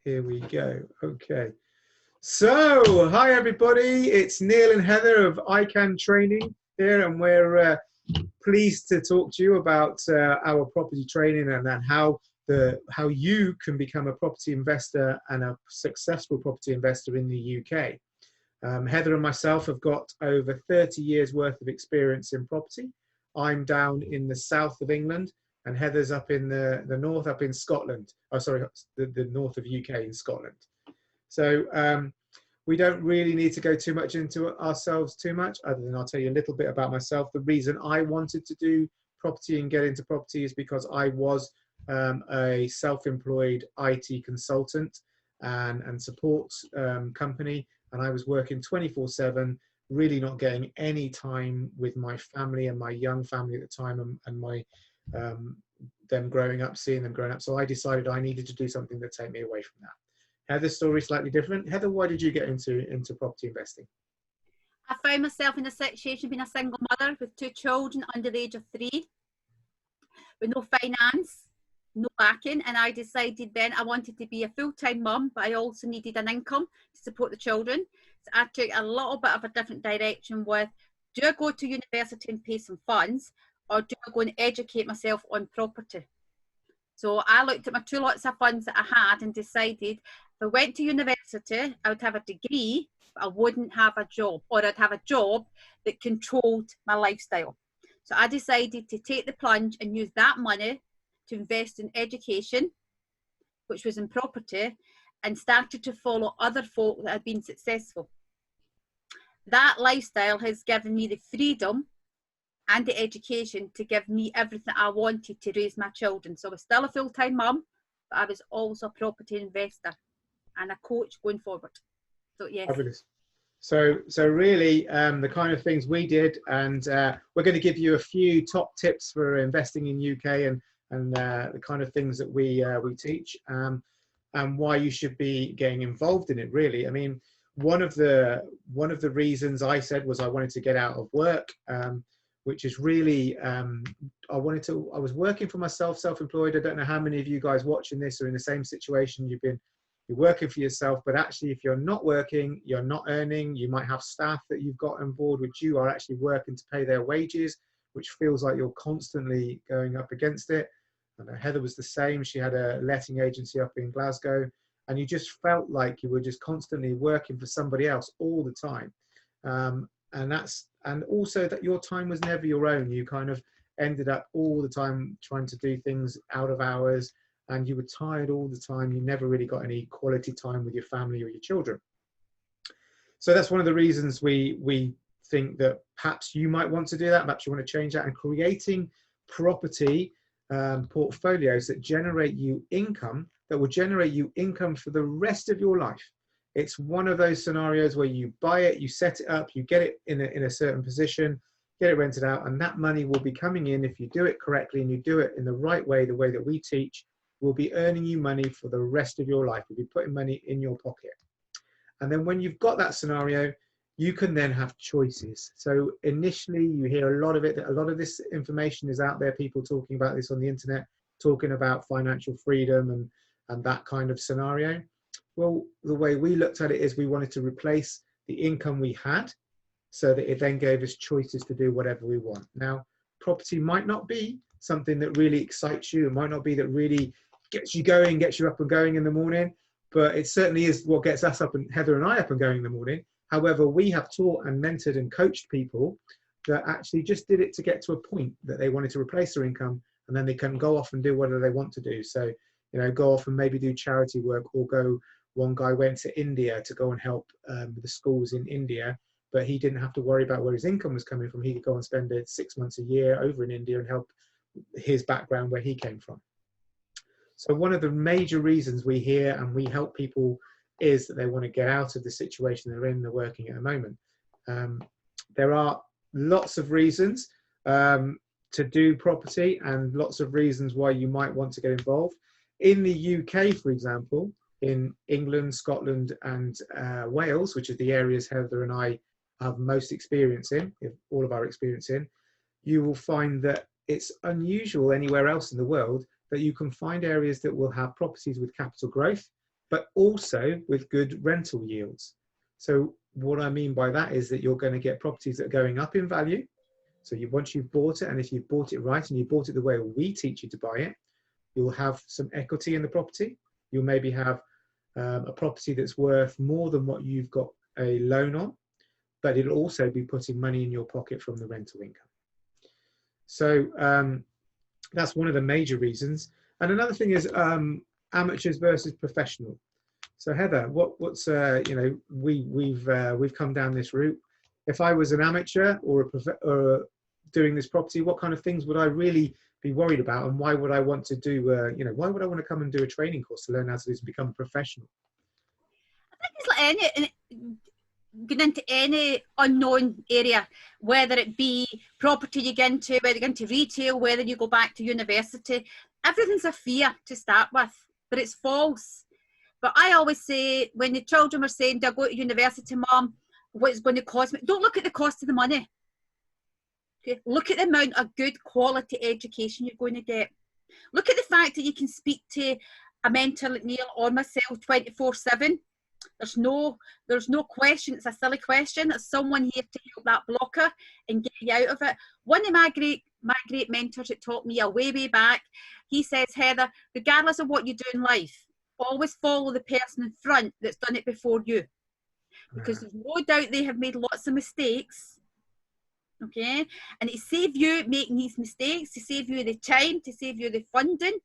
Here we go. Okay. So, hi everybody. It's Neil and Heather of ICaN Training here, and we're pleased to talk to you about our property training and then how you can become a property investor and a successful property investor in the UK. Heather and myself have got over 30 years worth of experience in property. I'm down in the south of England, and Heather's up in the north, up in Scotland. Oh, sorry, the north of UK in Scotland. So we don't really need to go too much into ourselves too much, other than I'll tell you a little bit about myself. The reason I wanted to do property and get into property is because I was a self-employed IT consultant and support company, and I was working 24/7, really not getting any time with my family and my young family at the time, and my them growing up, seeing them growing up. So I decided I needed to do something that take me away from that. Heather's story is slightly different. Heather, why did you get into property investing? I found myself in a situation being a single mother with 2 children under the age of 3, with no finance, no backing, and I decided then I wanted to be a full-time mum, but I also needed an income to support the children. So I took a little bit of a different direction with, do I go to university and pay some funds, or do I go and educate myself on property? So I looked at my 2 lots of funds that I had and decided if I went to university, I would have a degree, but I wouldn't have a job, or I'd have a job that controlled my lifestyle. So I decided to take the plunge and use that money to invest in education, which was in property, and started to follow other folk that had been successful. That lifestyle has given me the freedom and the education to give me everything I wanted to raise my children. So I was still a full-time mum, but I was also a property investor and a coach going forward. So yes. Fabulous. So really the kind of things we did, and we're going to give you a few top tips for investing in UK and the kind of things that we teach, and why you should be getting involved in it. Really, I mean, one of the reasons I said was I wanted to get out of work, which is really I was working for myself, self-employed. I don't know how many of you guys watching this are in the same situation. You're working for yourself, but actually if you're not working, you're not earning. You might have staff that you've got on board which you are actually working to pay their wages, which feels like you're constantly going up against it. And Heather was the same. She had a letting agency up in Glasgow, and you just felt like you were just constantly working for somebody else all the time. And also that your time was never your own. You kind of ended up all the time trying to do things out of hours, and you were tired all the time. You never really got any quality time with your family or your children. So that's one of the reasons we think that perhaps you might want to do that. Perhaps you want to change that, and creating property portfolios that generate you income, that will generate you income for the rest of your life. It's one of those scenarios where you buy it, you set it up, you get it in a certain position, get it rented out, and that money will be coming in if you do it correctly and you do it in the right way, the way that we teach, will be earning you money for the rest of your life. You'll be putting money in your pocket. And then when you've got that scenario, you can then have choices. So initially you hear a lot of it, a lot of this information is out there, people talking about this on the internet, talking about financial freedom and that kind of scenario. Well, the way we looked at it is we wanted to replace the income we had so that it then gave us choices to do whatever we want. Now, property might not be something that really excites you. It might not be that really gets you going, gets you up and going in the morning, but it certainly is what gets us up, and Heather and I up and going in the morning. However, we have taught and mentored and coached people that actually just did it to get to a point that they wanted to replace their income, and then they can go off and do whatever they want to do. So, you know, go off and maybe do charity work, or go. One guy went to India to go and help with the schools in India, but he didn't have to worry about where his income was coming from. He could go and spend 6 months a year over in India and help his background where he came from. So one of the major reasons we hear and we help people is that they want to get out of the situation they're in, they're working at the moment. There are lots of reasons to do property, and lots of reasons why you might want to get involved. In the UK, for example, in England, Scotland and Wales, which are the areas Heather and I have most experience in, all of our experience in, you will find that it's unusual anywhere else in the world that you can find areas that will have properties with capital growth, but also with good rental yields. So what I mean by that is that you're going to get properties that are going up in value. So once you've bought it, and if you've bought it right and you bought it the way we teach you to buy it, you'll have some equity in the property. You'll maybe have a property that's worth more than what you've got a loan on, but it'll also be putting money in your pocket from the rental income. So that's one of the major reasons. And another thing is amateurs versus professional. So Heather, what's you know, we've come down this route. If I was an amateur or doing this property, what kind of things would I really be worried about, and why would I want to do you know, why would I want to come and do a training course to learn how to do this and become a professional? I think it's like going into any unknown area, whether it be property you get into, whether you get into retail, whether you go back to university, everything's a fear to start with, but it's false. But I always say, when the children were saying, do I go to university, Mum, what's going to cost me? Don't look at the cost of the money. Okay? Look at the amount of good quality education you're going to get. Look at the fact that you can speak to a mentor like Neil or myself 24/7. There's no question. It's a silly question. There's someone here to help that blocker and get you out of it. One of my great mentors that taught me way back, he says, Heather, regardless of what you do in life, always follow the person in front that's done it before you, because there's no doubt they have made lots of mistakes. Okay, and to save you making these mistakes, to save you the time, to save you the funding,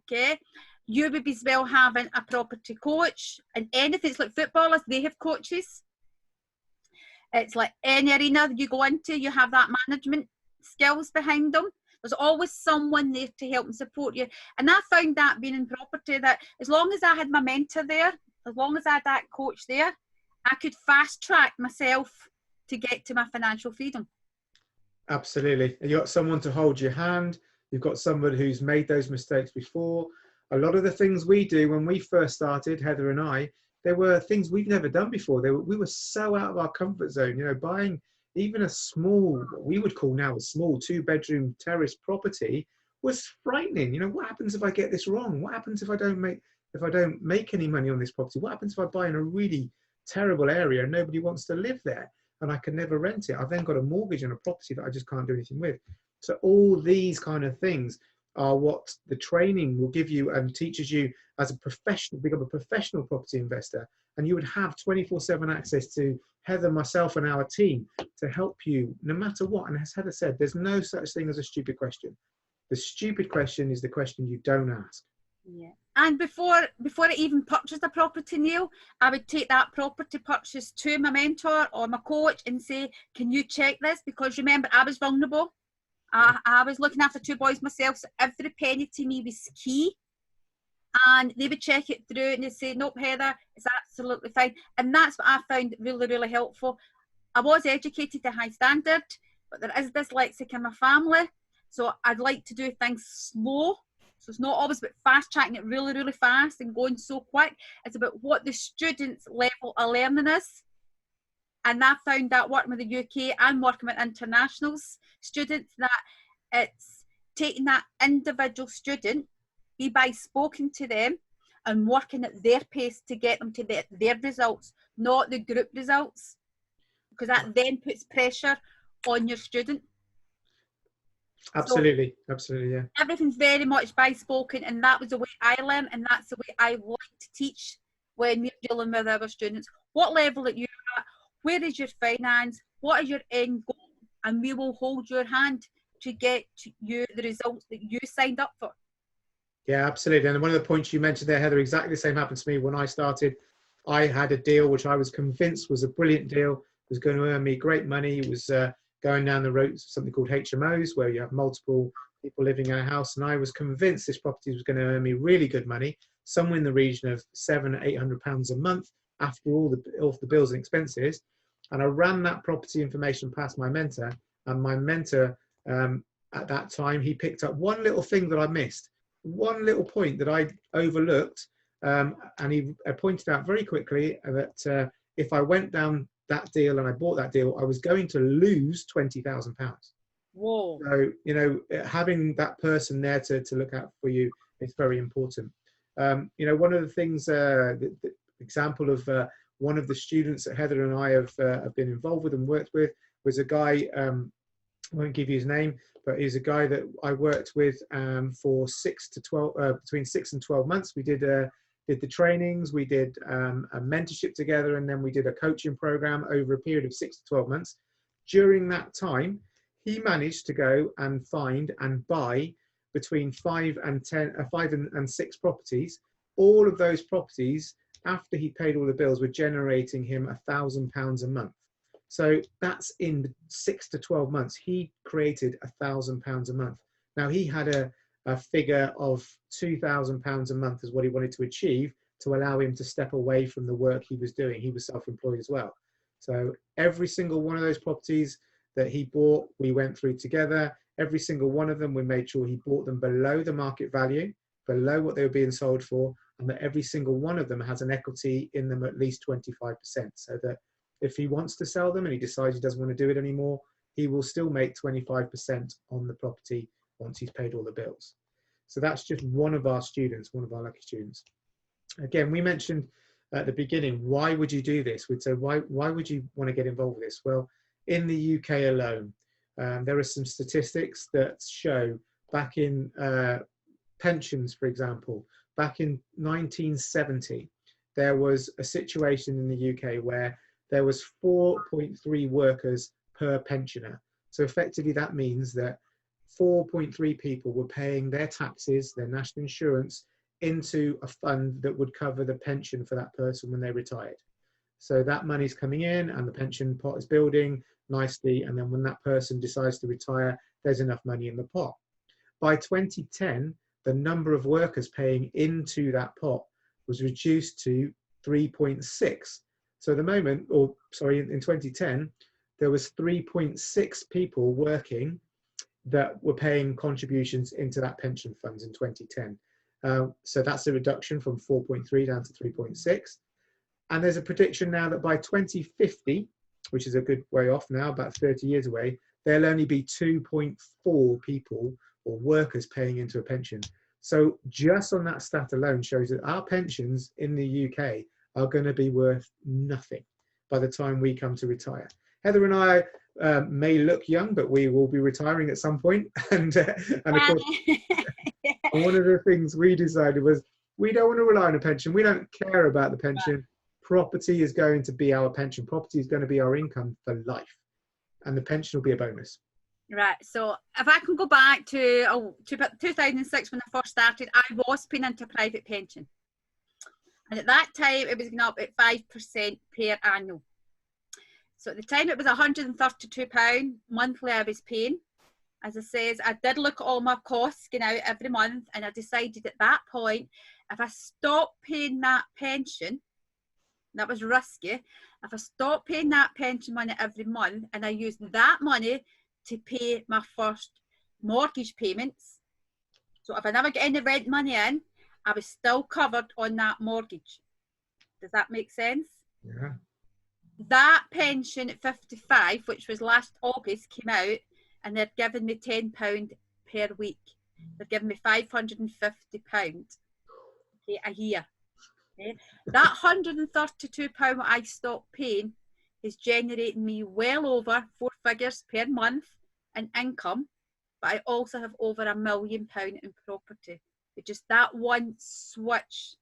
okay, you would be as well having a property coach. And anything, it's like footballers, they have coaches. It's like any arena you go into, you have that management skills behind them. There's always someone there to help and support you. And I found that being in property, that as long as I had my mentor there, as long as I had that coach there, I could fast track myself to get to my financial freedom. Absolutely. And you've got someone to hold your hand. You've got somebody who's made those mistakes before. A lot of the things we do when we first started, Heather and I, there were things we've never done before. We were so out of our comfort zone, you know, buying even a small, what we would call now a small 2-bedroom terrace property was frightening. You know, what happens if I get this wrong? What happens if I don't make any money on this property? What happens if I buy in a really terrible area and nobody wants to live there and I can never rent it? I've then got a mortgage on a property that I just can't do anything with. So all these kind of things are what the training will give you and teaches you as a professional, become a professional property investor. And you would have 24/7 access to Heather, myself, and our team to help you no matter what. And as Heather said, there's no such thing as a stupid question. The stupid question is the question you don't ask. Yeah. And before I even purchased a property, Neil, I would take that property purchase to my mentor or my coach and say, can you check this? Because remember, I was vulnerable. I was looking after 2 boys myself, so every penny to me was key. And they would check it through and they'd say, nope, Heather, it's absolutely fine. And that's what I found really, really helpful. I was educated to high standard, but there is dyslexic in my family. So I'd like to do things slow. So it's not always about fast tracking it really, really fast and going so quick. It's about what the student's level of learning is. And I found that working with the UK and working with internationals students, that it's taking that individual student, be by spoken to them and working at their pace to get them to their results, not the group results, because that then puts pressure on your student. Absolutely, so absolutely, yeah. Everything's very much by spoken, and that was the way I learned, and that's the way I like to teach when we're dealing with our students. What level that you're at, where is your finance, what is your end goal, and we will hold your hand to get to you the results that you signed up for. Yeah, absolutely. And one of the points you mentioned there, Heather, exactly the same happened to me when I started. I had a deal which I was convinced was a brilliant deal, was going to earn me great money. It was going down the road, something called HMOs, where you have multiple people living in a house. And I was convinced this property was going to earn me really good money, somewhere in the region of £700-800 a month after all the bills and expenses. And I ran that property information past my mentor, and my mentor at that time, he picked up one little thing that I missed, one little point that I overlooked, and he pointed out very quickly that if I went down that deal and I bought that deal, I was going to lose £20,000. Whoa. So, you know, having that person there to look out for you is very important. You know, one of the things, the example of one of the students that Heather and I have been involved with and worked with was a guy, I won't give you his name, but he's a guy that I worked with for 6 to 12, between 6 and 12 months. We did the trainings, we did a mentorship together, and then we did a coaching program over a period of 6 to 12 months. During that time, he managed to go and find and buy between 5 and 6 properties. All of those properties, after he paid all the bills, were generating him £1,000 a month. So that's in 6 to 12 months. He created £1,000 a month. Now he had a figure of £2,000 a month as what he wanted to achieve to allow him to step away from the work he was doing. He was self-employed as well. So every single one of those properties that he bought, we went through together. Every single one of them, we made sure he bought them below the market value, below what they were being sold for, and that every single one of them has an equity in them at least 25%, so that if he wants to sell them and he decides he doesn't want to do it anymore, he will still make 25% on the property once he's paid all the bills. So that's just one of our students, one of our lucky students. Again, we mentioned at the beginning, why would you do this? We'd say, why would you want to get involved with this? Well, in the UK alone, there are some statistics that show back in pensions, for example, back in 1970, there was a situation in the UK where there was 4.3 workers per pensioner. So effectively that means that 4.3 people were paying their taxes, their national insurance, into a fund that would cover the pension for that person when they retired. So that money's coming in and the pension pot is building nicely, and then when that person decides to retire, there's enough money in the pot. By 2010, the number of workers paying into that pot was reduced to 3.6. So at the moment, or sorry, in 2010, there was 3.6 people working that were paying contributions into that pension funds in 2010. So that's a reduction from 4.3 down to 3.6. And there's a prediction now that by 2050, which is a good way off now, about 30 years away, there'll only be 2.4 people or workers paying into a pension. So just on that stat alone shows that our pensions in the UK are going to be worth nothing by the time we come to retire. Heather and I may look young, but we will be retiring at some point. And of course, one of the things we decided was we don't want to rely on a pension. We don't care about the pension. Property is going to be our pension. Property is going to be our income for life. And the pension will be a bonus. Right, so if I can go back to 2006 when I first started, I was paying into a private pension. And at that time, it was going up at 5% per annum. So at the time, it was £132 monthly I was paying. As I says, I did look at all my costs going out every month, and I decided at that point, if I stopped paying that pension, that was risky. If I stopped paying that pension money every month and I used that money to pay my first mortgage payments, so if I never get any rent money in, I was still covered on that mortgage. Does that make sense? Yeah. That pension at 55, which was last August, came out, and they're giving me £10 per week. They're giving me £550 a year. Okay? That £132 what I stopped paying is generating me well over 4 figures per month in income, but I also have over £1 million in property. It's just that one switch.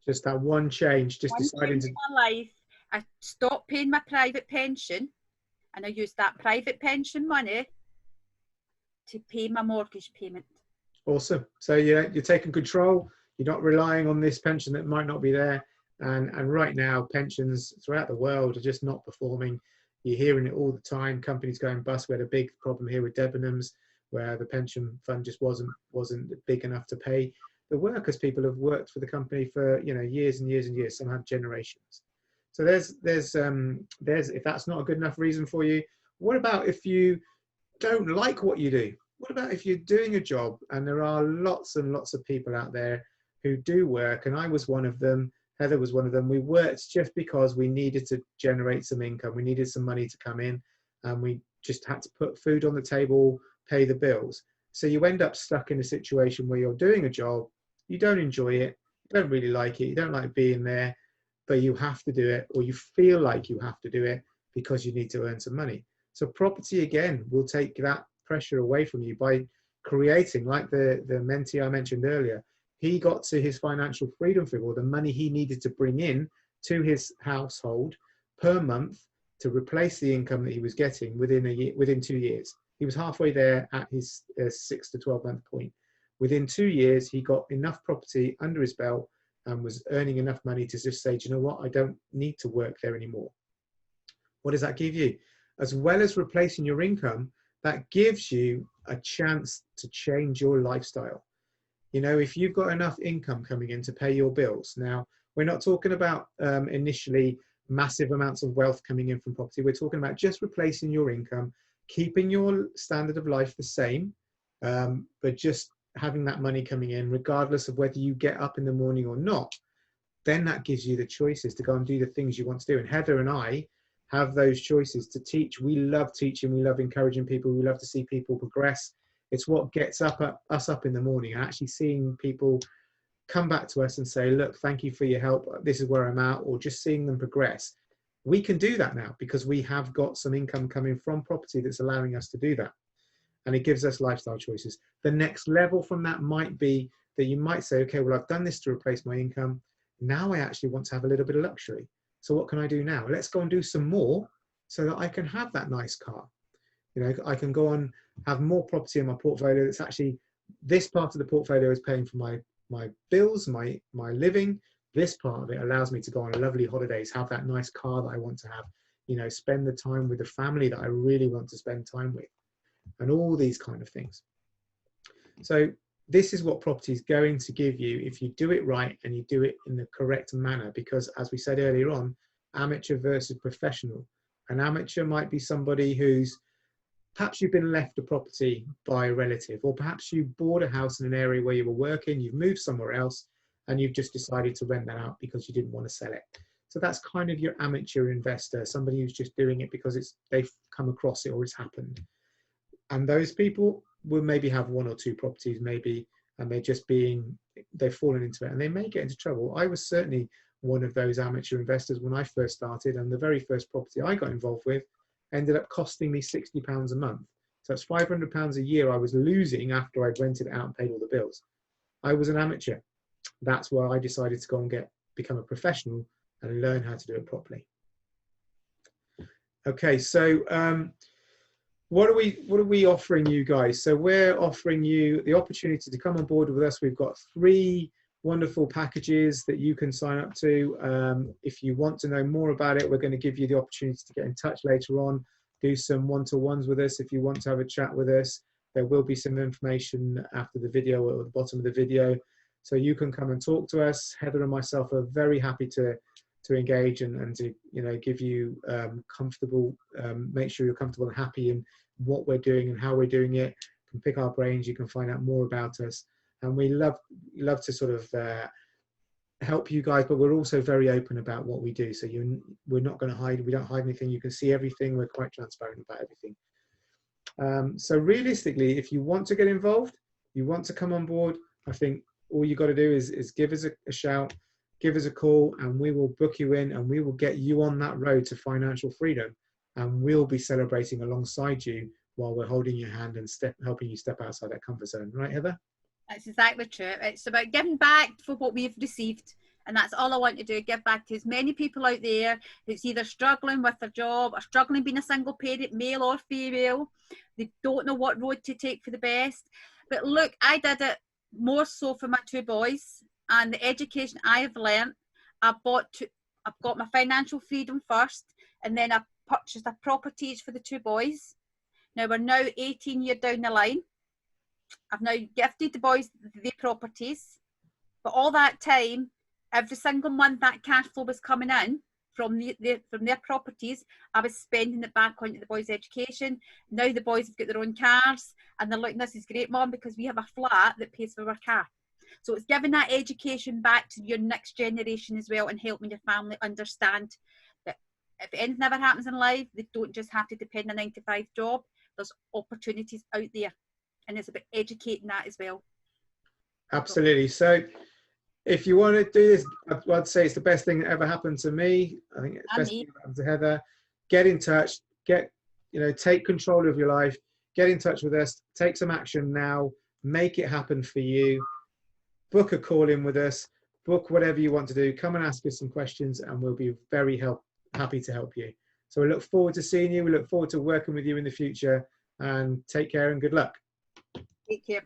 Just that one change, just deciding to... my life, I stopped paying my private pension, and I used that private pension money to pay my mortgage payment. Awesome. So you're taking control. You're not relying on this pension that might not be there. And right now, pensions throughout the world are just not performing. You're hearing it all the time. Companies going bust. We had a big problem here with Debenhams, where the pension fund just wasn't big enough to pay the workers. People have worked for the company for years and years and years. Some have generations. So there's if that's not a good enough reason for you, what about if you don't like what you do? What about if you're doing a job, and there are lots and lots of people out there who do work, and I was one of them, Heather was one of them. We worked just because we needed to generate some income. We needed some money to come in, and we just had to put food on the table, pay the bills. So you end up stuck in a situation where you're doing a job you don't enjoy it, you don't really like it, you don't like being there, but you have to do it, or you feel like you have to do it because you need to earn some money. So property, again, will take that pressure away from you by creating, like the mentee I mentioned earlier, he got to his financial freedom figure, or the money he needed to bring in to his household per month to replace the income that he was getting within a year, within 2 years. He was halfway there at his 6 to 12 month point. Within 2 years, he got enough property under his belt and was earning enough money to just say, do you know what, I don't need to work there anymore. What does that give you? As well as replacing your income, that gives you a chance to change your lifestyle. You know, if you've got enough income coming in to pay your bills. Now, we're not talking about initially massive amounts of wealth coming in from property. We're talking about just replacing your income, keeping your standard of life the same, but just having that money coming in, regardless of whether you get up in the morning or not. Then that gives you the choices to go and do the things you want to do. And Heather and I have those choices to teach. We love teaching. We love encouraging people. We love to see people progress. It's what gets us up in the morning, and actually seeing people come back to us and say, look, thank you for your help. This is where I'm at, or just seeing them progress. We can do that now because we have got some income coming from property that's allowing us to do that. And it gives us lifestyle choices. The next level from that might be that you might say, okay, well, I've done this to replace my income. Now I actually want to have a little bit of luxury. So what can I do now? Let's go and do some more so that I can have that nice car. You know, I can go and have more property in my portfolio. That's actually, this part of the portfolio is paying for my bills, my living. This part of it allows me to go on lovely holidays, have that nice car that I want to have, you know, spend the time with the family that I really want to spend time with, and all these kind of things. So this is what property is going to give you if you do it right and you do it in the correct manner. Because as we said earlier on, amateur versus professional. An amateur might be somebody who's, perhaps you've been left a property by a relative, or perhaps you bought a house in an area where you were working, you've moved somewhere else, and you've just decided to rent that out because you didn't want to sell it. So that's kind of your amateur investor, somebody who's just doing it because they've come across it or it's happened. And those people will maybe have 1 or 2 properties, maybe, and they've fallen into it and they may get into trouble. I was certainly one of those amateur investors when I first started, and the very first property I got involved with ended up costing me £60 a month. So that's £500 a year I was losing after I'd rented it out and paid all the bills. I was an amateur. That's why I decided to go and become a professional and learn how to do it properly. Okay, so what are we offering you guys? So we're offering you the opportunity to come on board with us. We've got 3 wonderful packages that you can sign up to. If you want to know more about it, we're going to give you the opportunity to get in touch later on, do some one-to-ones with us. If you want to have a chat with us, there will be some information after the video or at the bottom of the video, so you can come and talk to us. Heather and myself are very happy to engage and to, you know, give you comfortable, make sure you're comfortable and happy in what we're doing and how we're doing it. You can pick our brains, you can find out more about us, and we love to sort of help you guys, but we're also very open about what we do. So we're not going to hide, we don't hide anything. You can see everything. We're quite transparent about everything. So realistically, if you want to get involved, you want to come on board, I think all you got to do is give us a shout, give us a call, and we will book you in and we will get you on that road to financial freedom. And we'll be celebrating alongside you while we're holding your hand and helping you step outside that comfort zone. Right, Heather? That's exactly true. It's about giving back for what we've received. And that's all I want to do, give back to as many people out there who's either struggling with their job or struggling being a single parent, male or female. They don't know what road to take for the best. But look, I did it more so for my 2 boys and the education I have learnt. I've got my financial freedom first, and then I purchased a properties for the 2 boys. Now we're now 18 years down the line. I've now gifted the boys the properties, but all that time, every single month that cash flow was coming in from their properties, I was spending it back onto the boys' education. Now the boys have got their own cars, and they're like, this is great, Mum, because we have a flat that pays for our car. So it's giving that education back to your next generation as well, and helping your family understand that if anything ever happens in life, they don't just have to depend on a 9-to-5 job. There's opportunities out there, and it's about educating that as well. Absolutely. So if you want to do this, I'd say it's the best thing that ever happened to me. I think it's the best thing that happened to Heather. Get in touch, take control of your life, get in touch with us, take some action now, make it happen for you. Book a call in with us, book whatever you want to do, come and ask us some questions and we'll be very happy to help you. So we look forward to seeing you. We look forward to working with you in the future, and take care and good luck. Take care.